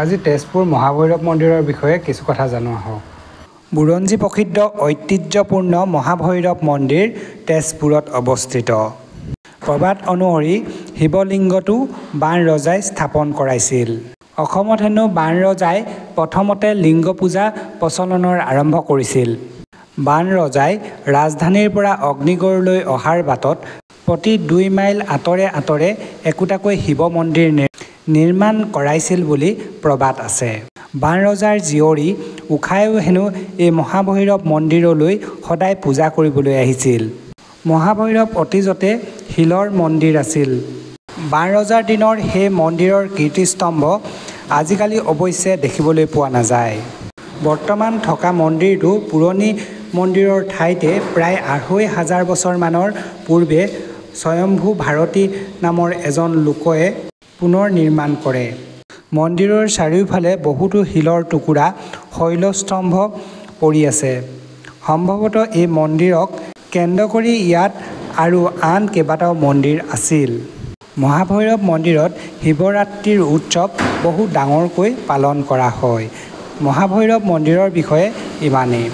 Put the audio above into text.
আজি তেজপুৰ মহাভৈৰৱ মন্দিৰৰ বিষয়ে কিছু কথা জানো আহক। বুৰঞ্জী প্ৰসিদ্ধ ঐতিহ্যপূৰ্ণ মহাভৈৰৱ মন্দিৰ তেজপুৰত অৱস্থিত। প্ৰবাদ অনুসৰি শিৱলিংগটো বাণ ৰজাই স্থাপন কৰাইছিল। অসমত হেনো বাণ ৰজাই প্ৰথমতে লিংগ পূজা প্ৰচলনৰ আৰম্ভ কৰিছিল। বাণ ৰজাই ৰাজধানীৰ পৰা অগ্নিগড়লৈ অহাৰ বাটত প্ৰতি ২ মাইল আঁতৰে আঁতৰে একোটাকৈ শিৱ মন্দিৰ নিৰ্মাণ কৰাইছিল বুলি প্ৰবাদ আছে। বাণ ৰজাৰ জীয়ৰী উষায়ো হেনো এই মহাভৈৰৱ মন্দিৰলৈ সদায় পূজা কৰিবলৈ আহিছিল। মহাভৈৰৱ অতীজতে শিলৰ মন্দিৰ আছিল। বাণ ৰজাৰ দিনৰ সেই মন্দিৰৰ কীৰ্তিস্তম্ভ আজিকালি অৱশ্যে দেখিবলৈ পোৱা নাযায়। বৰ্তমান থকা মন্দিৰটো পুৰণি মন্দিৰৰ ঠাইতে প্ৰায় ২৫০০ বছৰমানৰ পূৰ্বে স্বয়ম্ভু ভাৰতী নামৰ এজন লোকে পুনৰ নিৰ্মাণ কৰে। মন্দিৰৰ চাৰিওফালে বহুতো শিলৰ টুকুৰা শৈলস্তম্ভ পৰি আছে। সম্ভৱতঃ এই মন্দিৰক কেন্দ্ৰ কৰি ইয়াত আৰু আন কেইবাটাও মন্দিৰ আছিল। মহাভৈৰৱ মন্দিৰত শিৱৰাত্ৰিৰ উৎসৱ বহু ডাঙৰকৈ পালন কৰা হয়। মহাভৈৰৱ মন্দিৰৰ বিষয়ে ইমানেই।